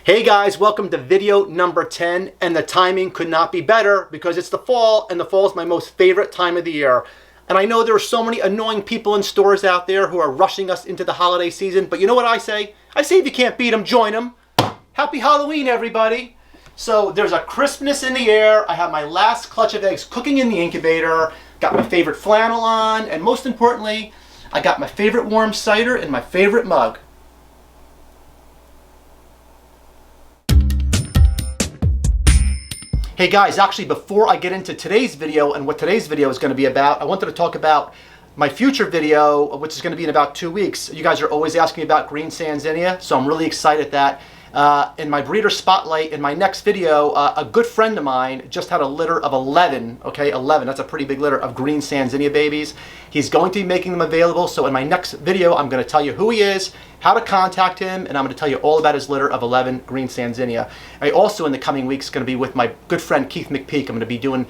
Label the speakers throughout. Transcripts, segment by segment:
Speaker 1: Hey guys, welcome to video number 10, and the timing could not be better because it's the fall, and the fall is my most favorite time of the year. And I know there are so many annoying people in stores out there who are rushing us into the holiday season, but you know what I say? I say if you can't beat them, join them. Happy Halloween, everybody. So there's a crispness in the air. I have my last clutch of eggs cooking in the incubator, got my favorite flannel on, and most importantly, I got my favorite warm cider in my favorite mug. Hey guys, actually before I get into today's video and what today's video is going to be about, I wanted to talk about my future video, which is going to be in about 2 weeks. You guys are always asking me about Green Sanzinia, so I'm really excited that in my breeder spotlight, in my next video, a good friend of mine just had a litter of 11, okay, 11, that's a pretty big litter of Green Sanzinia babies. He's going to be making them available, so in my next video, I'm going to tell you who he is, how to contact him, and I'm going to tell you all about his litter of 11 Green Sanzinia. I also, in the coming weeks, going to be with my good friend Keith McPeak. I'm going to be doing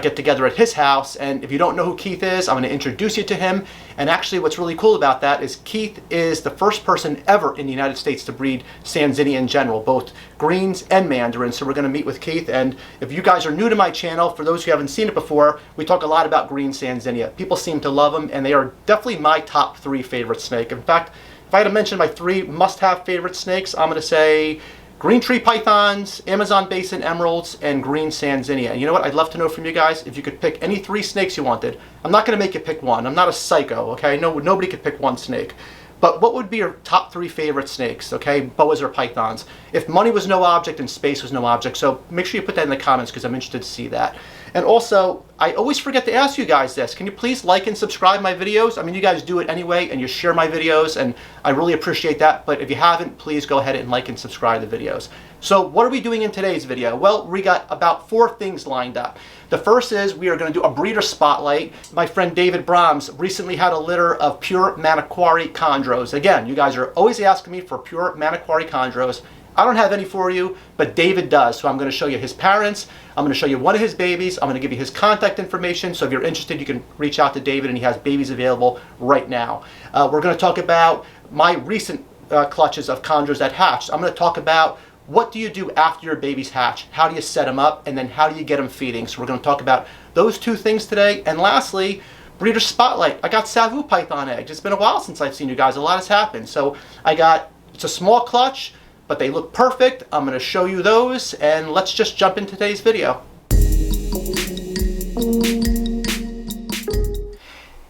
Speaker 1: get together at his house, and if you don't know who Keith is, I'm going to introduce you to him. And actually what's really cool about that is Keith is the first person ever in the United States to breed Sanzinia in general, both greens and mandarins. So we're going to meet with Keith, and if you guys are new to my channel, for those who haven't seen it before, we talk a lot about Green Sanzinia. People seem to love them, and they are definitely my top 3 favorite snake. In fact, if I had to mention my 3 must-have favorite snakes, I'm going to say green tree pythons, Amazon basin emeralds, and Green Sanzinia. And you know what? I'd love to know from you guys if you could pick any 3 snakes you wanted. I'm not going to make you pick one. I'm not a psycho, okay? No, nobody could pick one snake. But what would be your top 3 favorite snakes, okay? Boas or pythons? If money was no object and space was no object, so make sure you put that in the comments because I'm interested to see that. And also, I always forget to ask you guys this. Can you please like and subscribe my videos? I mean, you guys do it anyway, and you share my videos, and I really appreciate that. But if you haven't, please go ahead and like and subscribe the videos. So what are we doing in today's video? Well, we got about 4 things lined up. The first is we are going to do a breeder spotlight. My friend David Brahms recently had a litter of pure Manaquari chondros. Again, you guys are always asking me for pure Manaquari chondros. I don't have any for you, but David does. So I'm going to show you his parents. I'm going to show you one of his babies. I'm going to give you his contact information. So if you're interested, you can reach out to David, and he has babies available right now. We're going to talk about my recent clutches of chondros that hatched. I'm going to talk about what do you do after your babies hatch? How do you set them up? And then how do you get them feeding? So we're going to talk about those 2 things today. And lastly, breeder spotlight. I got Savu python eggs. It's been a while since I've seen you guys. A lot has happened. So it's a small clutch, but they look perfect. I'm going to show you those, and let's just jump into today's video.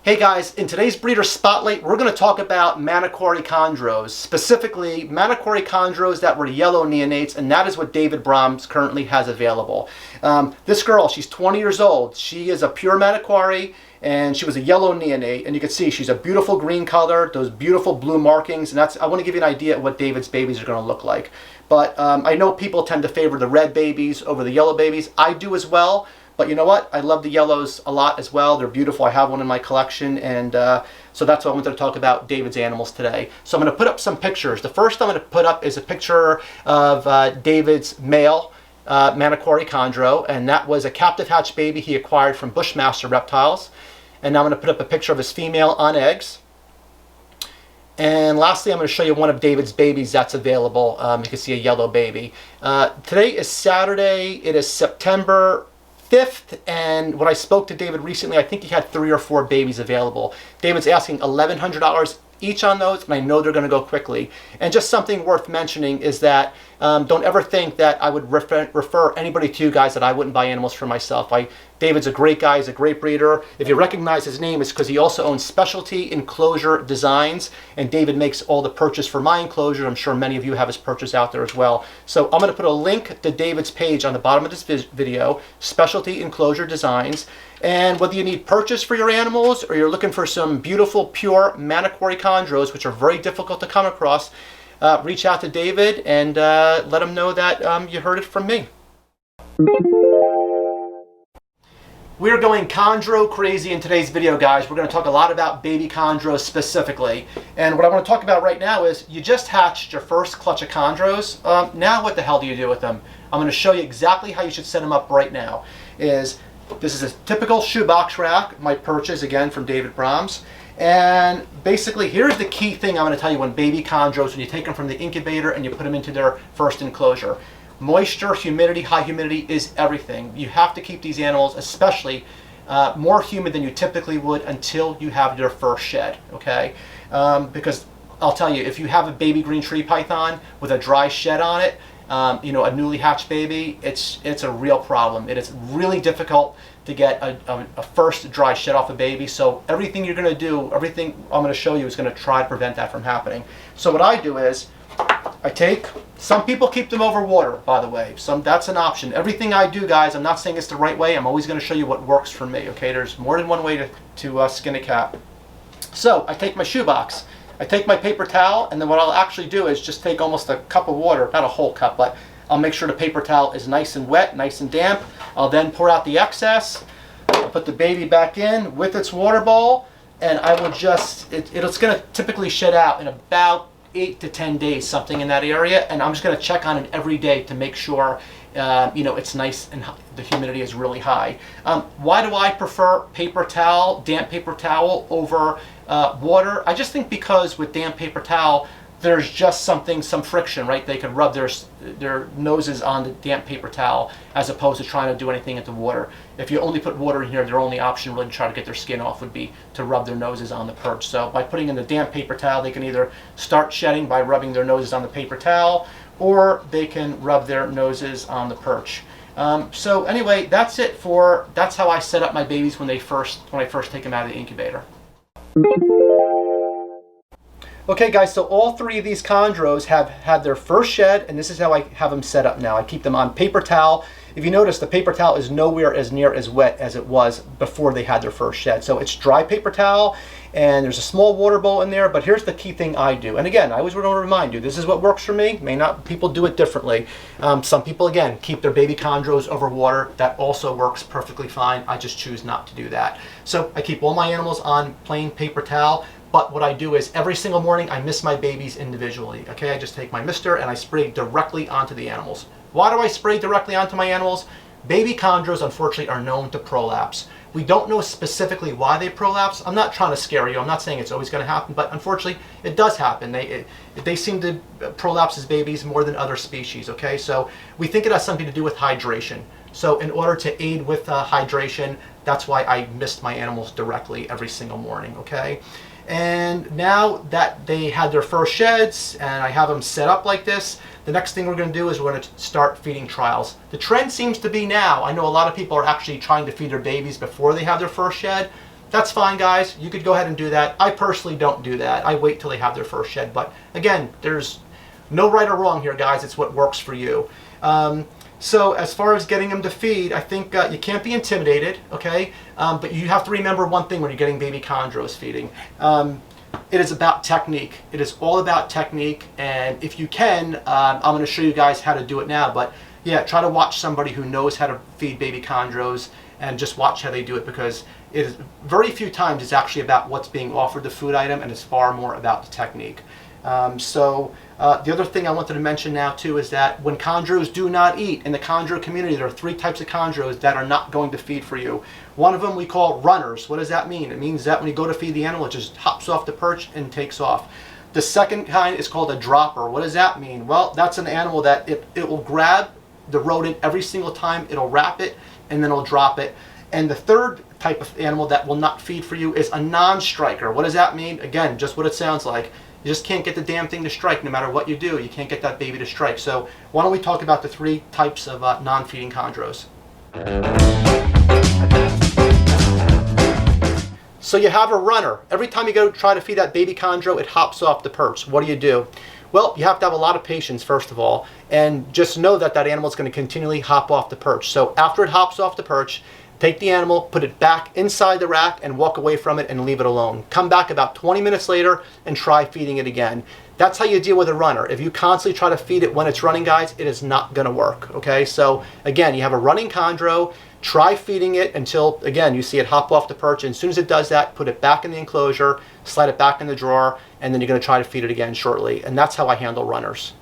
Speaker 1: Hey guys, in today's breeder spotlight, we're going to talk about Manaquari chondros, specifically Manaquari chondros that were yellow neonates, and that is what David Brahms currently has available. This girl, she's 20 years old. She is a pure Manaquari, and she was a yellow neonate, and you can see she's a beautiful green color, those beautiful blue markings, and I want to give you an idea of what David's babies are going to look like. But I know people tend to favor the red babies over the yellow babies. I do as well. But you know what? I love the yellows a lot as well. They're beautiful. I have one in my collection, and so that's what I wanted to talk about David's animals today. So I'm going to put up some pictures. The first I'm going to put up is a picture of David's male Manaquari chondro, and that was a captive hatch baby he acquired from Bushmaster Reptiles. And now I'm going to put up a picture of his female on eggs. And lastly, I'm going to show you one of David's babies that's available. You can see a yellow baby. Today is Saturday. It is September 5th, and when I spoke to David recently, I think he had 3 or 4 babies available. David's asking $1,100 each on those, and I know they're going to go quickly. And just something worth mentioning is that don't ever think that I would refer anybody to you guys that I wouldn't buy animals for myself. David's a great guy. He's a great breeder. If you recognize his name, it's because he also owns Specialty Enclosure Designs, and David makes all the purchase for my enclosure. I'm sure many of you have his purchase out there as well. So I'm going to put a link to David's page on the bottom of this video, Specialty Enclosure Designs. And whether you need purchase for your animals or you're looking for some beautiful, pure Manaquari chondros, which are very difficult to come across, reach out to David and let him know that you heard it from me. We're going chondro crazy in today's video, guys. We're going to talk a lot about baby chondros specifically. And what I want to talk about right now is you just hatched your first clutch of chondros. Now what the hell do you do with them? I'm going to show you exactly how you should set them up right now. This is a typical shoebox rack, my purchase again from David Brahms. And basically, here's the key thing I'm going to tell you when baby chondros, when you take them from the incubator and you put them into their first enclosure. Moisture, humidity, high humidity is everything. You have to keep these animals, especially more humid than you typically would until you have your first shed, okay? Because I'll tell you, if you have a baby green tree python with a dry shed on it, you know, a newly hatched baby, it's a real problem. It is really difficult to get a first dry shed off a baby. So everything you're going to do, everything I'm going to show you is going to try to prevent that from happening. So what I do is, some people keep them over water, by the way. That's an option. Everything I do, guys, I'm not saying it's the right way. I'm always going to show you what works for me, okay? There's more than one way to skin a cat. So I take my shoebox, I take my paper towel, and then what I'll actually do is just take almost a cup of water, not a whole cup, but I'll make sure the paper towel is nice and wet, nice and damp. I'll then pour out the excess, I'll put the baby back in with its water bowl, and I will just, it's going to typically shed out in about 8 to 10 days, something in that area, and I'm just going to check on it every day to make sure you know, it's nice and the humidity is really high. Why do I prefer paper towel, damp paper towel over water? I just think because with damp paper towel, there's just some friction, right? They could rub their noses on the damp paper towel as opposed to trying to do anything into water. If you only put water in here, their only option really to try to get their skin off would be to rub their noses on the perch. So by putting in the damp paper towel, they can either start shedding by rubbing their noses on the paper towel, or they can rub their noses on the perch. So anyway, that's how I set up my babies when I first take them out of the incubator. Okay guys, so all three of these chondros have had their first shed, and this is how I have them set up now. I keep them on paper towel. If you notice, the paper towel is nowhere as near as wet as it was before they had their first shed. So it's dry paper towel, and there's a small water bowl in there, but here's the key thing I do. And again, I always want to remind you, this is what works for me. May not, people do it differently. Some people, again, keep their baby chondros over water. That also works perfectly fine. I just choose not to do that. So I keep all my animals on plain paper towel. But what I do is every single morning I mist my babies individually. Okay, I just take my mister and I spray directly onto the animals. Why do I spray directly onto my animals? Baby chondros, unfortunately, are known to prolapse. We don't know specifically why they prolapse. I'm not trying to scare you. I'm not saying it's always going to happen, but unfortunately, it does happen. They seem to prolapse as babies more than other species. Okay, so we think it has something to do with hydration. So in order to aid with hydration, that's why I mist my animals directly every single morning. Okay. And now that they had their first sheds and I have them set up like this, the next thing we're going to do is we're going to start feeding trials. The trend seems to be now, I know a lot of people are actually trying to feed their babies before they have their first shed. That's fine, guys. You could go ahead and do that. I personally don't do that. I wait till they have their first shed. But again, there's no right or wrong here, guys. It's what works for you. So as far as getting them to feed, I think you can't be intimidated, okay? But you have to remember one thing when you're getting baby chondros feeding. It is about technique. It is all about technique, and if you can, I'm going to show you guys how to do it now, but yeah, try to watch somebody who knows how to feed baby chondros and just watch how they do it, because it is very few times it's actually about what's being offered, the food item, and it's far more about the technique. The other thing I wanted to mention now too is that when chondros do not eat, in the chondro community there are 3 types of chondros that are not going to feed for you. One of them we call runners. What does that mean? It means that when you go to feed the animal, it just hops off the perch and takes off. The second kind is called a dropper. What does that mean? Well, that's an animal that it will grab the rodent every single time, it'll wrap it, and then it'll drop it. And the third type of animal that will not feed for you is a non-striker. What does that mean? Again, just what it sounds like. You just can't get the damn thing to strike no matter what you do. You can't get that baby to strike. So why don't we talk about the 3 types of non-feeding chondros. So you have a runner. Every time you go try to feed that baby chondro, it hops off the perch. What do? Well, you have to have a lot of patience, first of all, and just know that that animal is going to continually hop off the perch. So after it hops off the perch, take the animal, put it back inside the rack, and walk away from it and leave it alone. Come back about 20 minutes later and try feeding it again. That's how you deal with a runner. If you constantly try to feed it when it's running, guys, it is not going to work. Okay, so again, you have a running chondro. Try feeding it until, again, you see it hop off the perch, and as soon as it does that, put it back in the enclosure, slide it back in the drawer, and then you're going to try to feed it again shortly. And that's how I handle runners.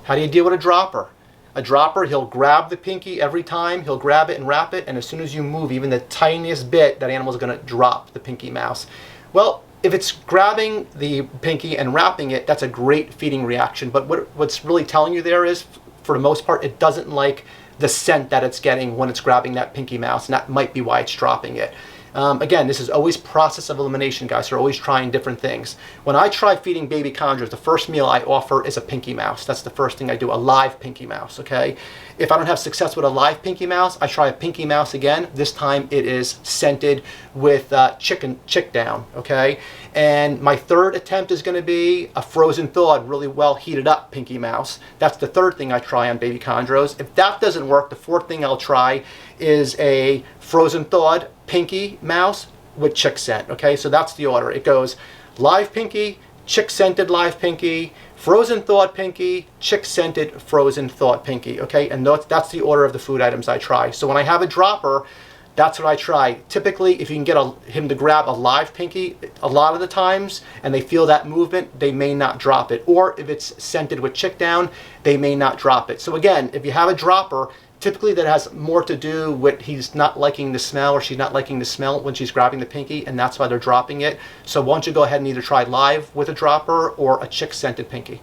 Speaker 1: How do you deal with a dropper? A dropper, he'll grab the pinky every time, he'll grab it and wrap it, and as soon as you move even the tiniest bit, that animal's gonna drop the pinky mouse. Well, if it's grabbing the pinky and wrapping it, that's a great feeding reaction, but what's really telling you there is, for the most part, it doesn't like the scent that it's getting when it's grabbing that pinky mouse, and that might be why it's dropping it. Again, this is always process of elimination, guys. So we're always trying different things. When I try feeding baby chondros, the first meal I offer is a pinky mouse. That's the first thing I do, a live pinky mouse, okay? If I don't have success with a live pinky mouse, I try a pinky mouse again. This time it is scented with chick down, okay? And my third attempt is gonna be a frozen thawed, really well heated up pinky mouse. That's the third thing I try on baby chondros. If that doesn't work, the fourth thing I'll try is a frozen thawed pinky mouse with chick scent, okay? So that's the order. It goes live pinky, chick scented live pinky, frozen thawed pinky, chick scented frozen thawed pinky, okay? And that's the order of the food items I try. So when I have a dropper, that's what I try. Typically, if you can get him to grab a live pinky, a lot of the times, and they feel that movement, they may not drop it. Or if it's scented with chick down, they may not drop it. So again, if you have a dropper, typically that has more to do with he's not liking the smell or she's not liking the smell when she's grabbing the pinky, and that's why they're dropping it. So why don't you go ahead and either try live with a dropper or a chick scented pinky.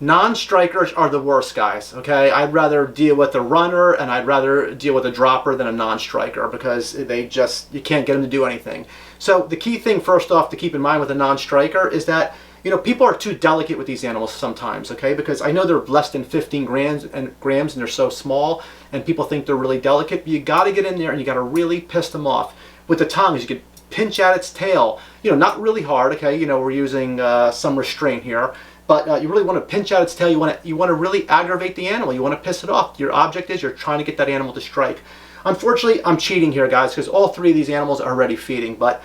Speaker 1: Non-strikers are the worst, guys, okay? I'd rather deal with a runner and I'd rather deal with a dropper than a non-striker, because they just, you can't get them to do anything. So the key thing first off to keep in mind with a non-striker is that, you know, people are too delicate with these animals sometimes, okay? Because I know they're less than 15 grams and they're so small and people think they're really delicate, but you gotta get in there and you gotta really piss them off. With the tongues, you could pinch at its tail, you know, not really hard, okay? You know, we're using some restraint here. But you really want to pinch out its tail. You want to really aggravate the animal. You want to piss it off. Your object is you're trying to get that animal to strike. Unfortunately, I'm cheating here, guys, because all three of these animals are already feeding. But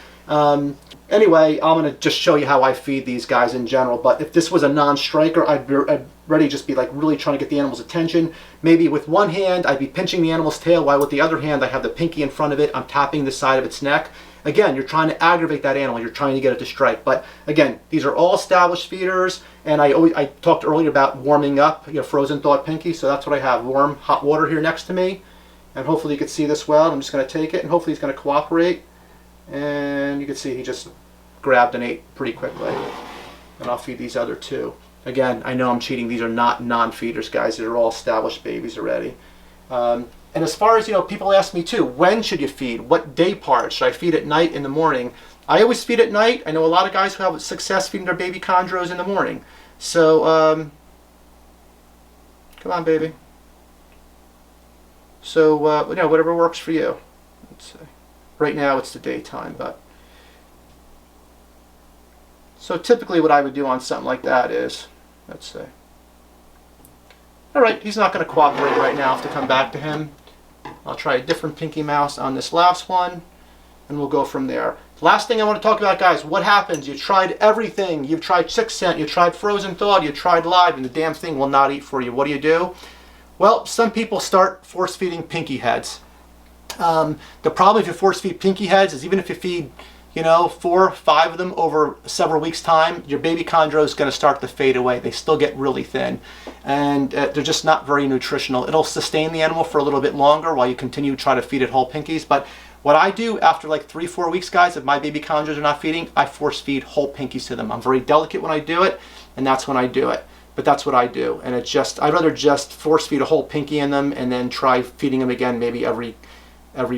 Speaker 1: anyway, I'm going to just show you how I feed these guys in general. But if this was a non-striker, I'd really just be like really trying to get the animal's attention. Maybe with one hand, I'd be pinching the animal's tail, while with the other hand, I have the pinky in front of it. I'm tapping the side of its neck. Again, you're trying to aggravate that animal. You're trying to get it to strike. But again, these are all established feeders, and I talked earlier about warming up, you know, frozen thawed pinky. So that's what I have: warm hot water here next to me, and hopefully you can see this well. I'm just going to take it, and hopefully he's going to cooperate. And you can see he just grabbed and ate pretty quickly. And I'll feed these other two. Again, I know I'm cheating. These are not non-feeders, guys. These are all established babies already. And as far as, you know, people ask me too, when should you feed? What day part? Should I feed at night, in the morning? I always feed at night. I know a lot of guys who have success feeding their baby chondros in the morning. So, come on, baby. So, you know, whatever works for you. Let's see. Right now it's the daytime, but. So typically what I would do on something like that is, let's see. All right, he's not going to cooperate right now. I have to come back to him. I'll try a different pinky mouse on this last one, and we'll go from there. Last thing I want to talk about, guys, what happens? You tried everything. You've tried chick scent, you tried frozen thawed, you tried live, and the damn thing will not eat for you. What do? Well, some people start force feeding pinky heads. The problem if you force feed pinky heads is even if you feed, you know, 4 or 5 of them over several weeks' time, your baby chondro is going to start to fade away. They still get really thin, and they're just not very nutritional. It'll sustain the animal for a little bit longer while you continue to try to feed it whole pinkies. But what I do after like 3 or 4 weeks, guys, if my baby chondros are not feeding, I force feed whole pinkies to them. I'm very delicate when I do it, and that's when I do it. But that's what I do, and it's just, I'd rather just force feed a whole pinky in them and then try feeding them again maybe every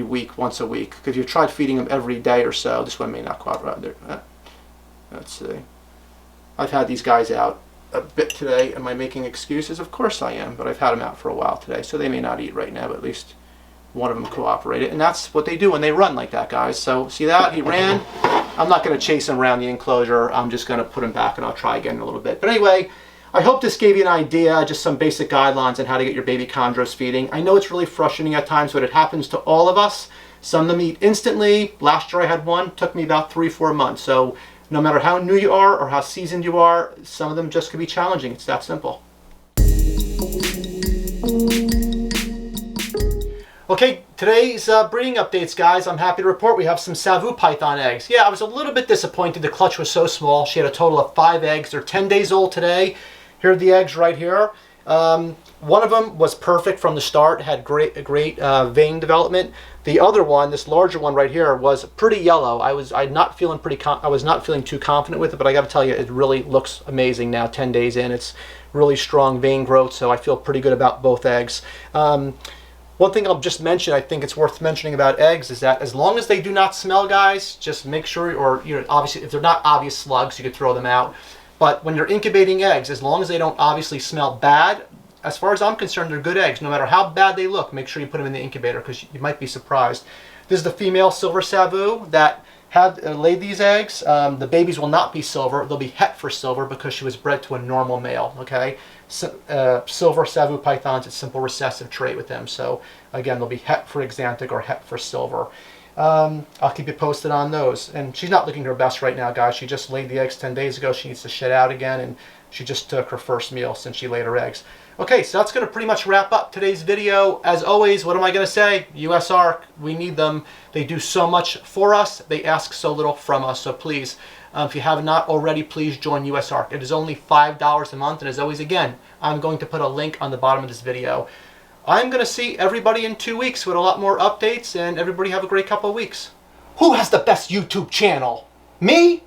Speaker 1: week, once a week. Because if you tried feeding them every day or so, this one may not cooperate. Let's see. I've had these guys out a bit today. Am I making excuses? Of course I am, but I've had them out for a while today, so they may not eat right now, but at least one of them cooperated. And that's what they do when they run like that, guys. So see that? He ran. I'm not going to chase him around the enclosure. I'm just going to put him back, and I'll try again in a little bit. But anyway, I hope this gave you an idea, just some basic guidelines on how to get your baby chondros feeding. I know it's really frustrating at times, but it happens to all of us. Some of them eat instantly. Last year I had one, took me about 3 or 4 months. So no matter how new you are or how seasoned you are, some of them just can be challenging. It's that simple. Okay, today's breeding updates, guys. I'm happy to report we have some Savu python eggs. Yeah, I was a little bit disappointed the clutch was so small. She had a total of 5 eggs. They're 10 days old today. Here are the eggs right here. One of them was perfect from the start, had great vein development. The other one, this larger one right here, was pretty yellow. I was not feeling too confident with it, but I got to tell you, it really looks amazing now. 10 days in, it's really strong vein growth, so I feel pretty good about both eggs. One thing I'll just mention, I think it's worth mentioning about eggs, is that as long as they do not smell, guys, just make sure, or obviously if they're not obvious slugs, you could throw them out. But when you're incubating eggs, as long as they don't obviously smell bad, as far as I'm concerned, they're good eggs. No matter how bad they look, make sure you put them in the incubator because you might be surprised. This is the female silver Savu that had laid these eggs. The babies will not be silver. They'll be het for silver because she was bred to a normal male, okay? Silver Savu pythons, it's simple recessive trait with them. So again, they'll be het for axanthic or het for silver. I'll keep you posted on those. And she's not looking her best right now, guys. She just laid the eggs 10 days ago. She needs to shed out again, and she just took her first meal since she laid her eggs. Okay, so that's going to pretty much wrap up today's video. As always, what am I going to say? US ARC, we need them. They do so much for us. They ask so little from us. So please, if you have not already, please join US ARC. It is only $5 a month. And as always, again, I'm going to put a link on the bottom of this video. I'm going to see everybody in 2 weeks with a lot more updates, and everybody have a great couple of weeks. Who has the best YouTube channel? Me